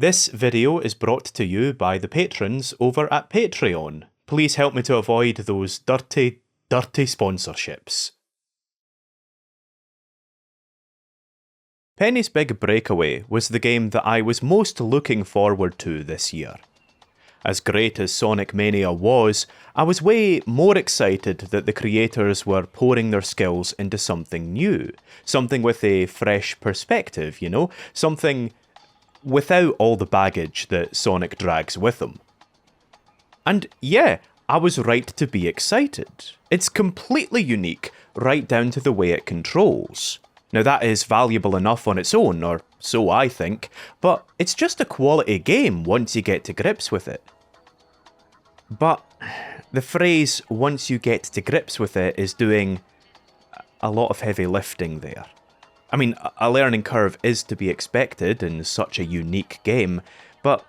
This video is brought to you by the patrons over at Patreon. Please help me to avoid those dirty sponsorships. Penny's Big Breakaway was the game that I was most looking forward to this year. As great as Sonic Mania was, I was way more excited that the creators were pouring their skills into something new. Something with a fresh perspective, Something without all the baggage that Sonic drags with him. And yeah, I was right to be excited. It's completely unique, right down to the way it controls. Now that is valuable enough on its own, or so I think, but it's just a quality game once you get to grips with it. But the phrase, once you get to grips with it, is doing a lot of heavy lifting there. I mean, a learning curve is to be expected in such a unique game, but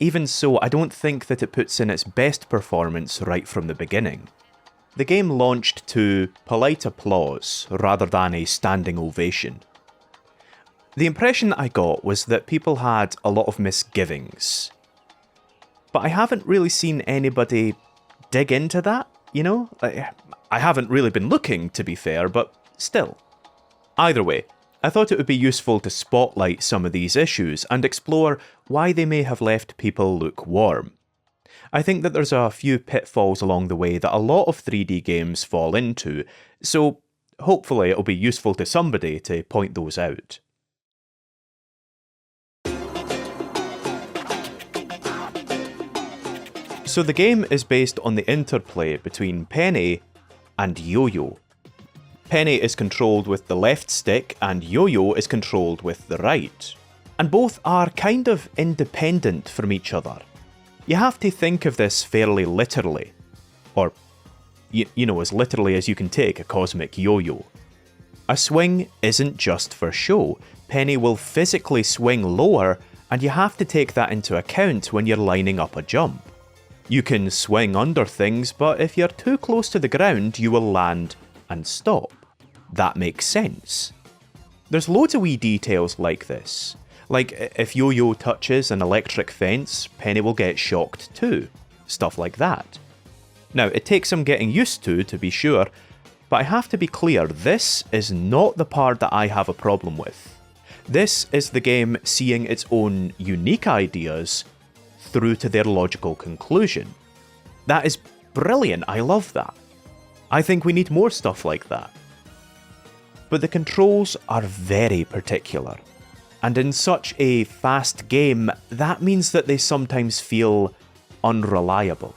even so, I don't think that it puts in its best performance right from the beginning. The game launched to polite applause rather than a standing ovation. The impression I got was that people had a lot of misgivings. But I haven't really seen anybody dig into that, I haven't really been looking, to be fair, but still. Either way, I thought it would be useful to spotlight some of these issues and explore why they may have left people lukewarm. I think that there's a few pitfalls along the way that a lot of 3D games fall into, so hopefully it'll be useful to somebody to point those out. So the game is based on the interplay between Penny and Yo-Yo. Penny is controlled with the left stick and Yo-Yo is controlled with the right. And both are kind of independent from each other. You have to think of this fairly literally. Or, as literally as you can take a cosmic yo-yo. A swing isn't just for show. Penny will physically swing lower, and you have to take that into account when you're lining up a jump. You can swing under things, but if you're too close to the ground, you will land and stop. That makes sense. There's loads of wee details like this. Like, if Yo-Yo touches an electric fence, Penny will get shocked too. Stuff like that. Now, it takes some getting used to be sure, but I have to be clear, this is not the part that I have a problem with. This is the game seeing its own unique ideas through to their logical conclusion. That is brilliant, I love that. I think we need more stuff like that. But the controls are very particular. And in such a fast game, that means that they sometimes feel unreliable.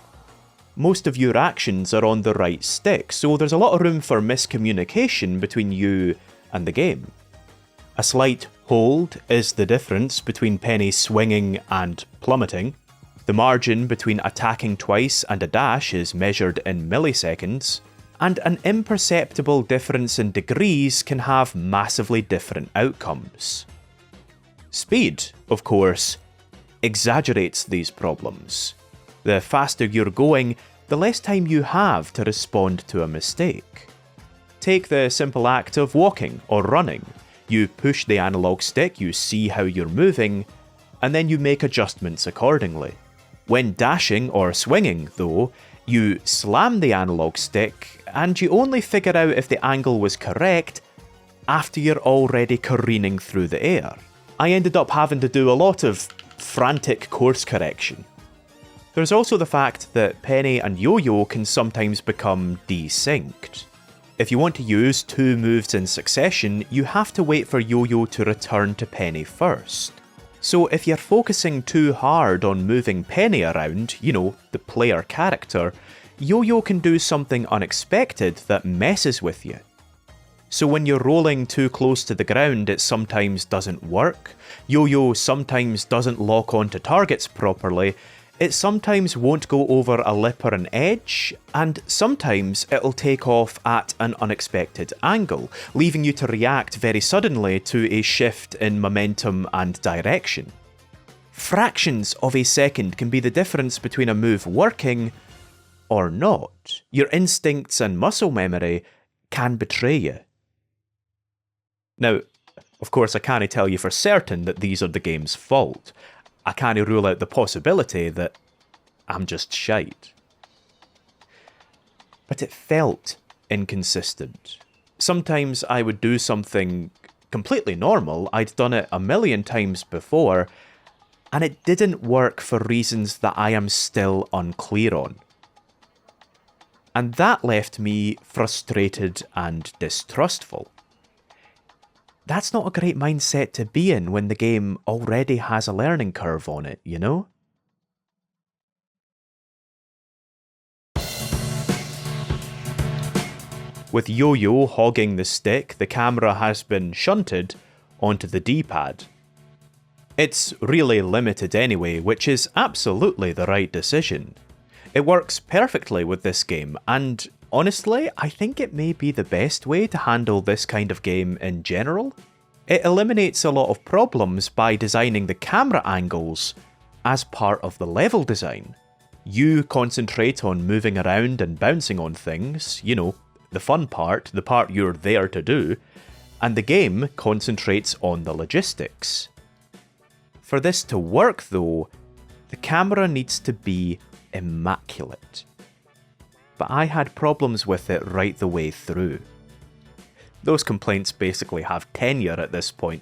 Most of your actions are on the right stick, so there's a lot of room for miscommunication between you and the game. A slight hold is the difference between Penny swinging and plummeting. The margin between attacking twice and a dash is measured in milliseconds, and an imperceptible difference in degrees can have massively different outcomes. Speed, of course, exaggerates these problems. The faster you're going, the less time you have to respond to a mistake. Take the simple act of walking or running. You push the analog stick, you see how you're moving, and then you make adjustments accordingly. When dashing or swinging, though, you slam the analog stick, and you only figure out if the angle was correct after you're already careening through the air. I ended up having to do a lot of frantic course correction. There's also the fact that Penny and Yo-Yo can sometimes become desynced. If you want to use two moves in succession, you have to wait for Yo-Yo to return to Penny first. So if you're focusing too hard on moving Penny around, the player character, Yo-Yo can do something unexpected that messes with you. So when you're rolling too close to the ground, it sometimes doesn't work. Yo-Yo sometimes doesn't lock onto targets properly. It sometimes won't go over a lip or an edge, and sometimes it'll take off at an unexpected angle, leaving you to react very suddenly to a shift in momentum and direction. Fractions of a second can be the difference between a move working or not. Your instincts and muscle memory can betray you. Now, of course, I can't tell you for certain that these are the game's fault. I can't rule out the possibility that I'm just shite. But it felt inconsistent. Sometimes I would do something completely normal, I'd done it a million times before, and it didn't work for reasons that I am still unclear on. And that left me frustrated and distrustful. That's not a great mindset to be in when the game already has a learning curve on it, you know? With Yo-Yo hogging the stick, the camera has been shunted onto the D-pad. It's really limited anyway, which is absolutely the right decision. It works perfectly with this game, and honestly, I think it may be the best way to handle this kind of game in general. It eliminates a lot of problems by designing the camera angles as part of the level design. You concentrate on moving around and bouncing on things, you know, the fun part, the part you're there to do, and the game concentrates on the logistics. For this to work though, the camera needs to be immaculate. But I had problems with it right the way through. Those complaints basically have tenure at this point.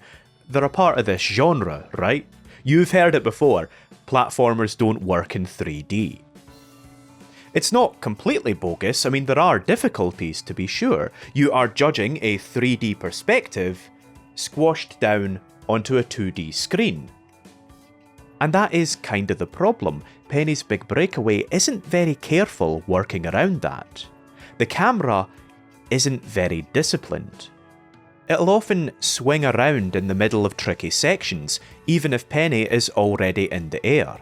They're a part of this genre, right? You've heard it before, platformers don't work in 3D. It's not completely bogus, I mean there are difficulties to be sure. You are judging a 3D perspective squashed down onto a 2D screen. And that is kind of the problem. Penny's Big Breakaway isn't very careful working around that. The camera isn't very disciplined. It'll often swing around in the middle of tricky sections, even if Penny is already in the air.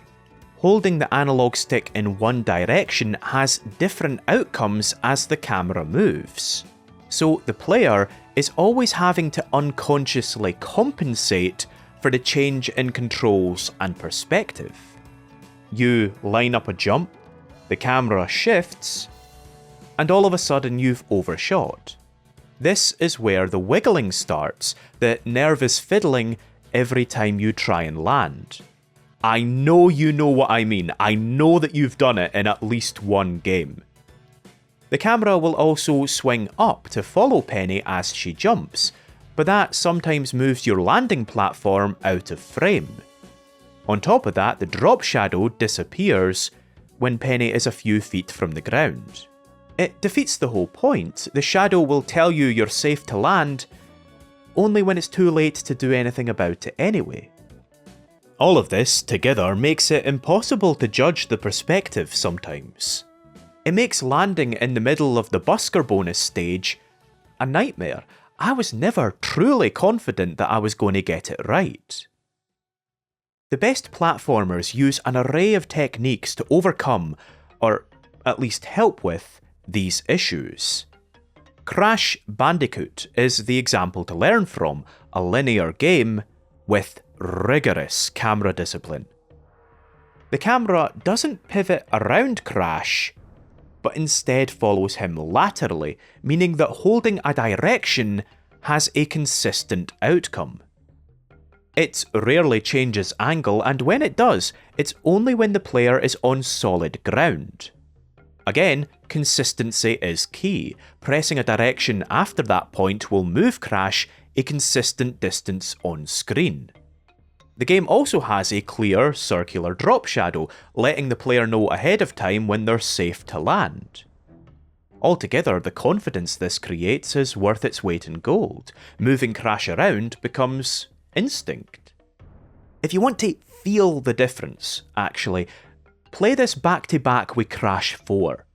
Holding the analog stick in one direction has different outcomes as the camera moves. So the player is always having to unconsciously compensate for the change in controls and perspective. You line up a jump, the camera shifts, and all of a sudden you've overshot. This is where the wiggling starts, the nervous fiddling every time you try and land. I know you know what I mean. I know that you've done it in at least one game. The camera will also swing up to follow Penny as she jumps, but that sometimes moves your landing platform out of frame. On top of that, the drop shadow disappears when Penny is a few feet from the ground. It defeats the whole point. The shadow will tell you you're safe to land, only when it's too late to do anything about it anyway. All of this together makes it impossible to judge the perspective sometimes. It makes landing in the middle of the busker bonus stage a nightmare. I was never truly confident that I was going to get it right. The best platformers use an array of techniques to overcome, or at least help with, these issues. Crash Bandicoot is the example to learn from, a linear game with rigorous camera discipline. The camera doesn't pivot around Crash, but instead follows him laterally, meaning that holding a direction has a consistent outcome. It rarely changes angle, and when it does, it's only when the player is on solid ground. Again, consistency is key. Pressing a direction after that point will move Crash a consistent distance on screen. The game also has a clear circular drop shadow, letting the player know ahead of time when they're safe to land. Altogether, the confidence this creates is worth its weight in gold. Moving Crash around becomes instinct. If you want to feel the difference, actually, play this back to back with Crash 4.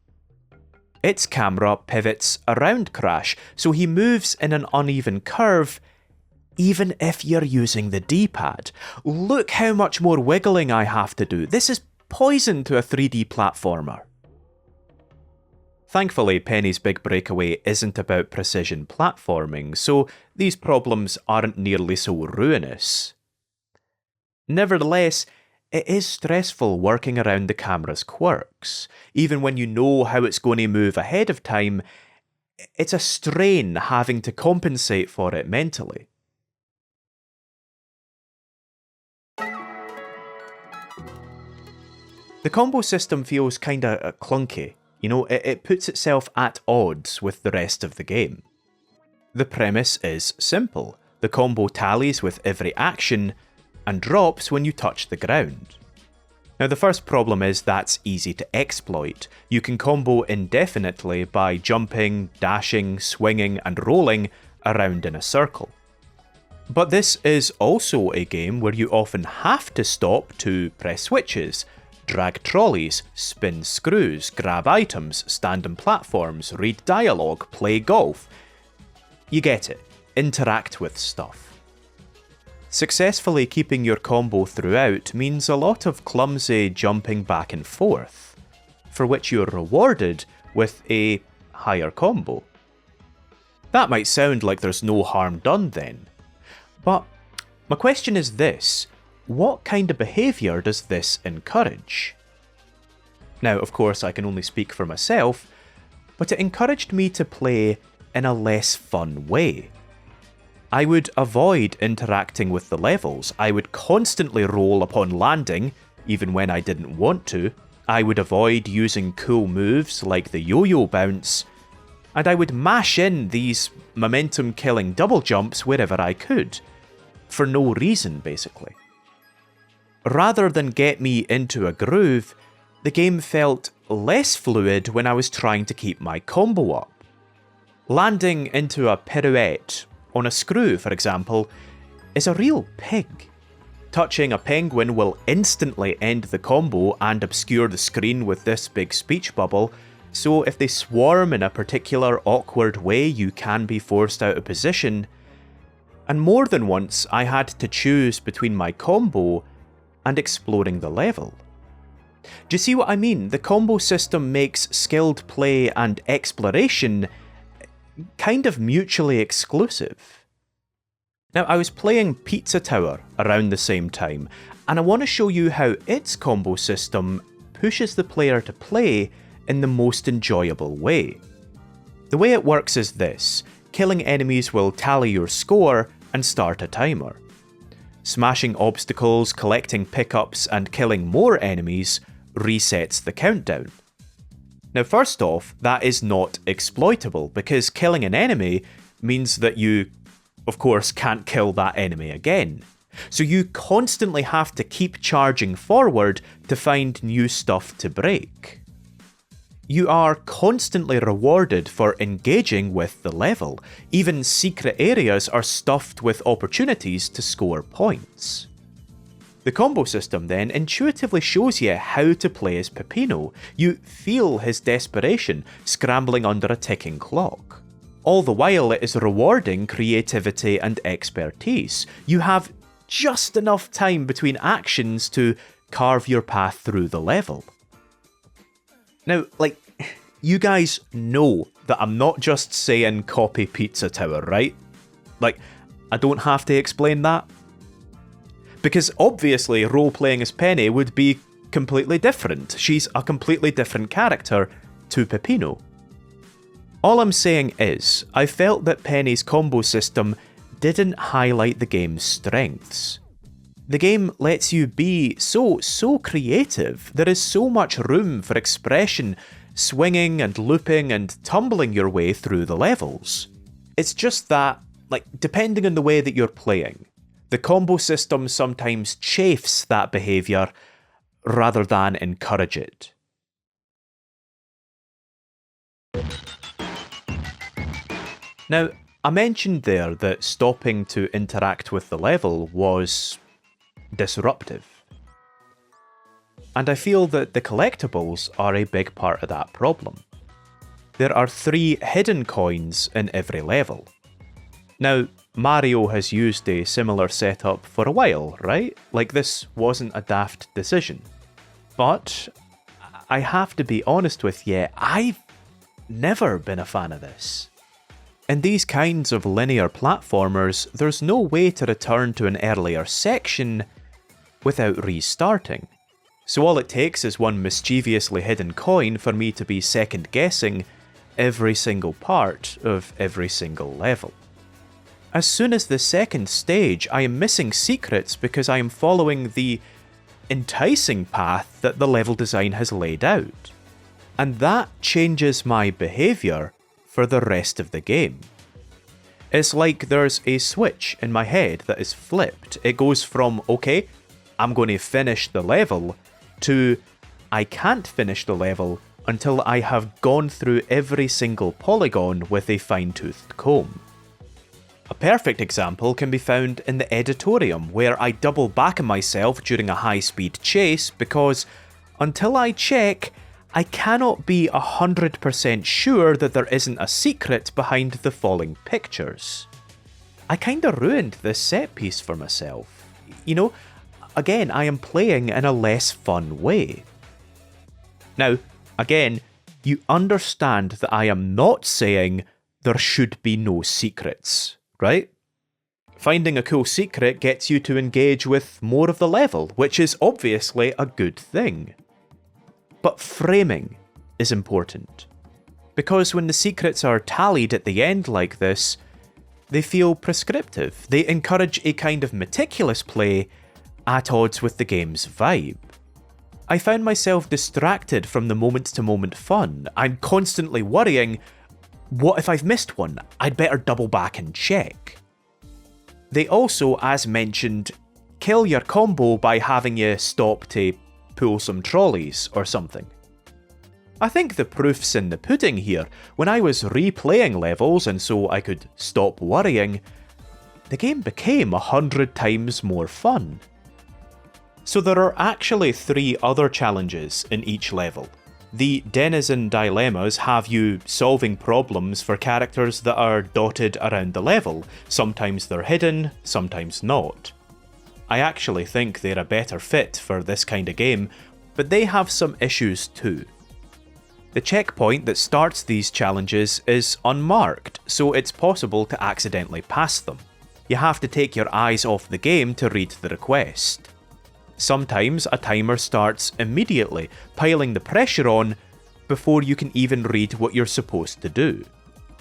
Its camera pivots around Crash, so he moves in an uneven curve, even if you're using the D-pad. Look how much more wiggling I have to do. This is poison to a 3D platformer. Thankfully, Penny's Big Breakaway isn't about precision platforming, so these problems aren't nearly so ruinous. Nevertheless, it is stressful working around the camera's quirks. Even when you know how it's going to move ahead of time, it's a strain having to compensate for it mentally. The combo system feels kinda clunky, it puts itself at odds with the rest of the game. The premise is simple. The combo tallies with every action and drops when you touch the ground. Now the first problem is that's easy to exploit. You can combo indefinitely by jumping, dashing, swinging and rolling around in a circle. But this is also a game where you often have to stop to press switches, drag trolleys, spin screws, grab items, stand on platforms, read dialogue, play golf. You get it. Interact with stuff. Successfully keeping your combo throughout means a lot of clumsy jumping back and forth, for which you're rewarded with a higher combo. That might sound like there's no harm done then, but my question is this: what kind of behaviour does this encourage? Now, of course, I can only speak for myself, but it encouraged me to play in a less fun way. I would avoid interacting with the levels. I would constantly roll upon landing, even when I didn't want to. I would avoid using cool moves like the yo-yo bounce, and I would mash in these momentum-killing double jumps wherever I could, for no reason, basically. Rather than get me into a groove, the game felt less fluid when I was trying to keep my combo up. Landing into a pirouette on a screw, for example, is a real pig. Touching a penguin will instantly end the combo and obscure the screen with this big speech bubble, so if they swarm in a particular awkward way, you can be forced out of position. And more than once, I had to choose between my combo and exploring the level. Do you see what I mean? The combo system makes skilled play and exploration kind of mutually exclusive. Now, I was playing Pizza Tower around the same time, and I want to show you how its combo system pushes the player to play in the most enjoyable way. The way it works is this: killing enemies will tally your score and start a timer. Smashing obstacles, collecting pickups, and killing more enemies resets the countdown. Now, first off, that is not exploitable, because killing an enemy means that you, of course, can't kill that enemy again. So you constantly have to keep charging forward to find new stuff to break. You are constantly rewarded for engaging with the level. Even secret areas are stuffed with opportunities to score points. The combo system then intuitively shows you how to play as Peppino. You feel his desperation, scrambling under a ticking clock. All the while it is rewarding creativity and expertise. You have just enough time between actions to carve your path through the level. Now, you guys know that I'm not just saying copy Pizza Tower, right? I don't have to explain that. Because obviously role-playing as Penny would be completely different. She's a completely different character to Peppino. All I'm saying is, I felt that Penny's combo system didn't highlight the game's strengths. The game lets you be so creative. There is so much room for expression, swinging and looping and tumbling your way through the levels. It's just that, depending on the way that you're playing, the combo system sometimes chafes that behaviour rather than encourage it. Now, I mentioned there that stopping to interact with the level was disruptive. And I feel that the collectibles are a big part of that problem. There are 3 hidden coins in every level. Now, Mario has used a similar setup for a while, right? This wasn't a daft decision. But I have to be honest with you, I've never been a fan of this. In these kinds of linear platformers, there's no way to return to an earlier section without restarting. So all it takes is one mischievously hidden coin for me to be second-guessing every single part of every single level. As soon as the second stage, I am missing secrets because I am following the enticing path that the level design has laid out. And that changes my behaviour for the rest of the game. It's like there's a switch in my head that is flipped. It goes from, okay, I'm going to finish the level, to I can't finish the level until I have gone through every single polygon with a fine-toothed comb. A perfect example can be found in the editorium, where I double back on myself during a high-speed chase because, until I check, I cannot be 100% sure that there isn't a secret behind the falling pictures. I kinda ruined this set piece for myself. You know, again, I am playing in a less fun way. Now, again, you understand that I am not saying there should be no secrets, right? Finding a cool secret gets you to engage with more of the level, which is obviously a good thing. But framing is important, because when the secrets are tallied at the end like this, they feel prescriptive. They encourage a kind of meticulous play at odds with the game's vibe. I found myself distracted from the moment-to-moment fun. I'm constantly worrying, what if I've missed one? I'd better double back and check. They also, as mentioned, kill your combo by having you stop to pull some trolleys or something. I think the proof's in the pudding here. When I was replaying levels and so I could stop worrying, the game became 100 times more fun. So there are actually 3 other challenges in each level. The Denizen Dilemmas have you solving problems for characters that are dotted around the level. Sometimes they're hidden, sometimes not. I actually think they're a better fit for this kind of game, but they have some issues too. The checkpoint that starts these challenges is unmarked, so it's possible to accidentally pass them. You have to take your eyes off the game to read the request. Sometimes a timer starts immediately, piling the pressure on before you can even read what you're supposed to do.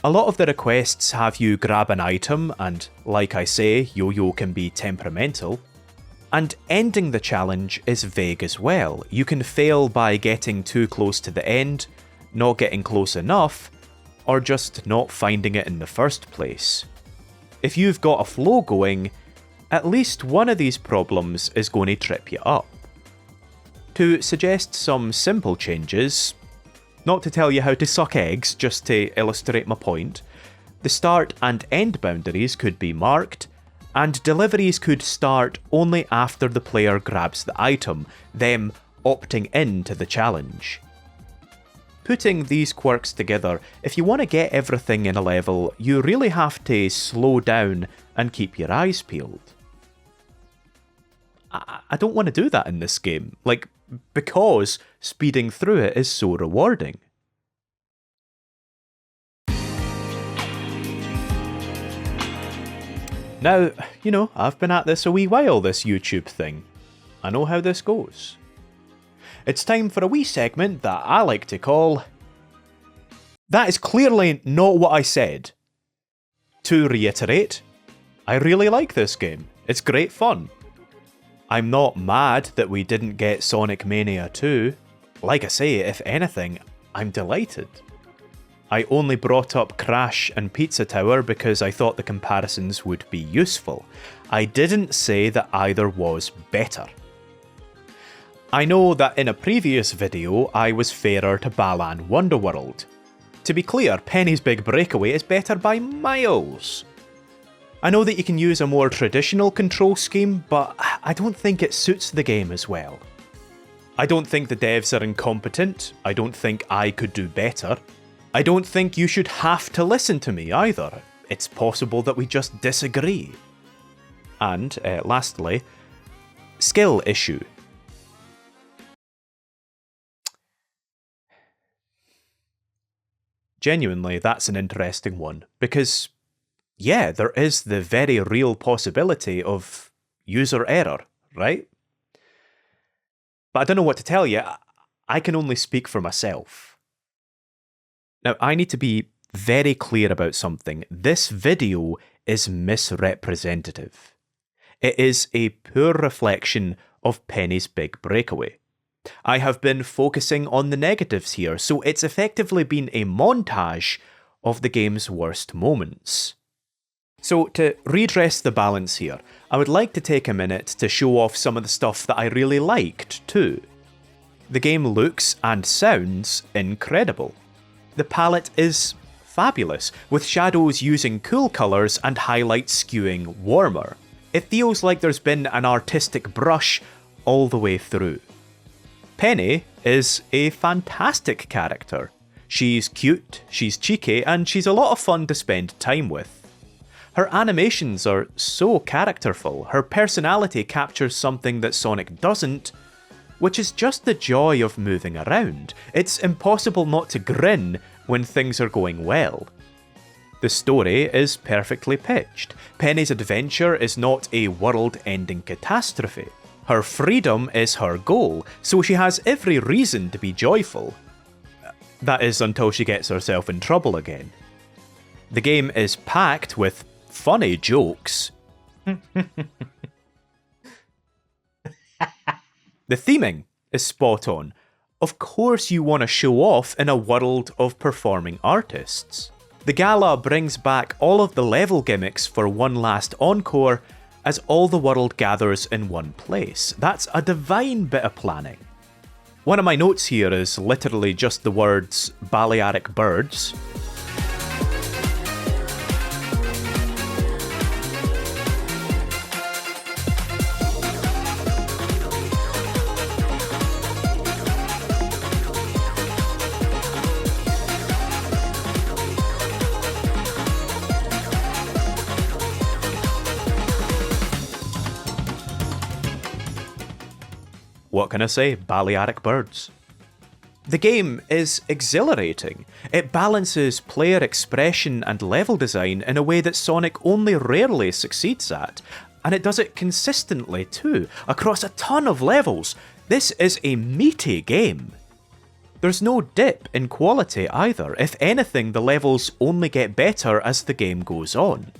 A lot of the requests have you grab an item, and like I say, yo-yo can be temperamental. And ending the challenge is vague as well. You can fail by getting too close to the end, not getting close enough, or just not finding it in the first place. If you've got a flow going, at least one of these problems is going to trip you up. To suggest some simple changes, not to tell you how to suck eggs, just to illustrate my point, the start and end boundaries could be marked, and deliveries could start only after the player grabs the item, them opting into the challenge. Putting these quirks together, if you want to get everything in a level, you really have to slow down and keep your eyes peeled. I don't want to do that in this game, because speeding through it is so rewarding. Now, I've been at this a wee while, this YouTube thing. I know how this goes. It's time for a wee segment that I like to call... That is clearly not what I said. To reiterate, I really like this game. It's great fun. I'm not mad that we didn't get Sonic Mania 2. Like I say, if anything, I'm delighted. I only brought up Crash and Pizza Tower because I thought the comparisons would be useful. I didn't say that either was better. I know that in a previous video I was fairer to Balan Wonderworld. To be clear, Penny's Big Breakaway is better by miles. I know that you can use a more traditional control scheme, but I don't think it suits the game as well. I don't think the devs are incompetent. I don't think I could do better. I don't think you should have to listen to me either. It's possible that we just disagree. And, lastly, skill issue. Genuinely, that's an interesting one, because, yeah, there is the very real possibility of user error, right? But I don't know what to tell you. I can only speak for myself. Now, I need to be very clear about something. This video is misrepresentative. It is a poor reflection of Penny's Big Breakaway. I have been focusing on the negatives here, so it's effectively been a montage of the game's worst moments. So to redress the balance here, I would like to take a minute to show off some of the stuff that I really liked too. The game looks and sounds incredible. The palette is fabulous, with shadows using cool colours and highlights skewing warmer. It feels like there's been an artistic brush all the way through. Penny is a fantastic character. She's cute, she's cheeky, and she's a lot of fun to spend time with. Her animations are so characterful, her personality captures something that Sonic doesn't, which is just the joy of moving around. It's impossible not to grin when things are going well. The story is perfectly pitched. Penny's adventure is not a world-ending catastrophe. Her freedom is her goal, so she has every reason to be joyful. That is until she gets herself in trouble again. The game is packed with funny jokes. The theming is spot on. Of course you want to show off in a world of performing artists. The gala brings back all of the level gimmicks for one last encore as all the world gathers in one place. That's a divine bit of planning. One of my notes here is literally just the words Balearic birds. What can I say? Balearic birds. The game is exhilarating. It balances player expression and level design in a way that Sonic only rarely succeeds at, and it does it consistently too, across a ton of levels. This is a meaty game. There's no dip in quality either. If anything, the levels only get better as the game goes on.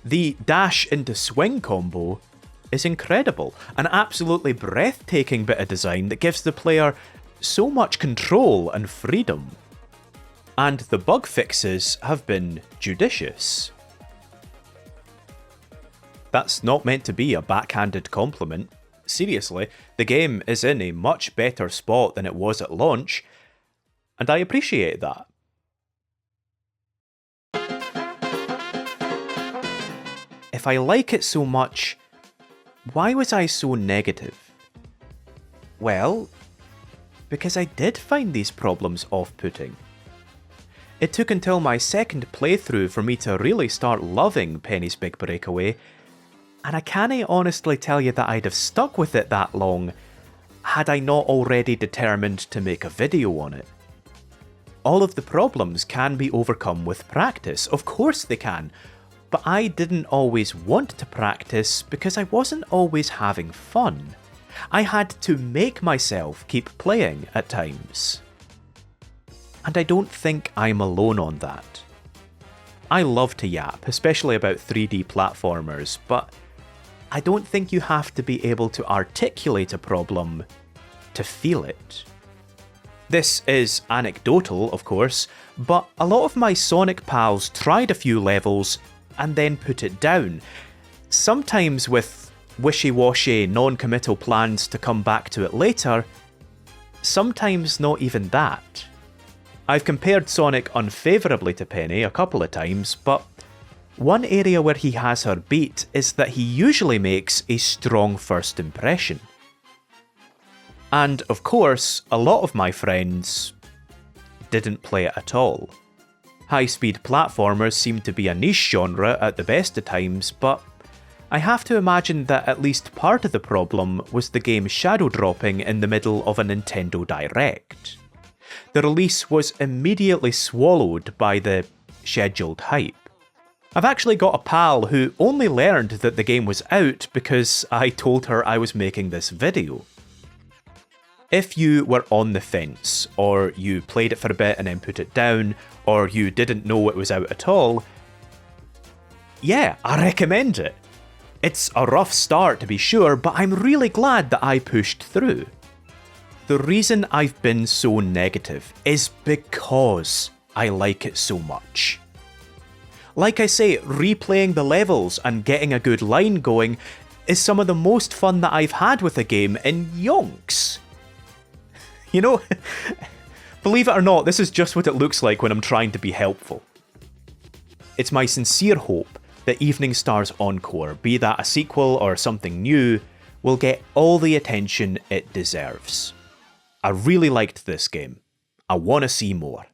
The dash into swing combo is incredible, an absolutely breathtaking bit of design that gives the player so much control and freedom. And the bug fixes have been judicious. That's not meant to be a backhanded compliment. Seriously, the game is in a much better spot than it was at launch, and I appreciate that. If I like it so much, why was I so negative? Well, because I did find these problems off-putting. It took until my second playthrough for me to really start loving Penny's Big Breakaway, and I can't honestly tell you that I'd have stuck with it that long had I not already determined to make a video on it. All of the problems can be overcome with practice, of course they can, but I didn't always want to practice because I wasn't always having fun. I had to make myself keep playing at times. And I don't think I'm alone on that. I love to yap, especially about 3D platformers, but I don't think you have to be able to articulate a problem to feel it. This is anecdotal, of course, but a lot of my Sonic pals tried a few levels and then put it down, sometimes with wishy-washy, non-committal plans to come back to it later, sometimes not even that. I've compared Sonic unfavourably to Penny a couple of times, but one area where he has her beat is that he usually makes a strong first impression. And of course, a lot of my friends didn't play it at all. High-speed platformers seem to be a niche genre at the best of times, but I have to imagine that at least part of the problem was the game shadow dropping in the middle of a Nintendo Direct. The release was immediately swallowed by the scheduled hype. I've actually got a pal who only learned that the game was out because I told her I was making this video. If you were on the fence, or you played it for a bit and then put it down, or you didn't know it was out at all, yeah, I recommend it. It's a rough start to be sure, but I'm really glad that I pushed through. The reason I've been so negative is because I like it so much. Like I say, replaying the levels and getting a good line going is some of the most fun that I've had with a game in yonks. You know, believe it or not, this is just what it looks like when I'm trying to be helpful. It's my sincere hope that Evening Star's Encore, be that a sequel or something new, will get all the attention it deserves. I really liked this game. I want to see more.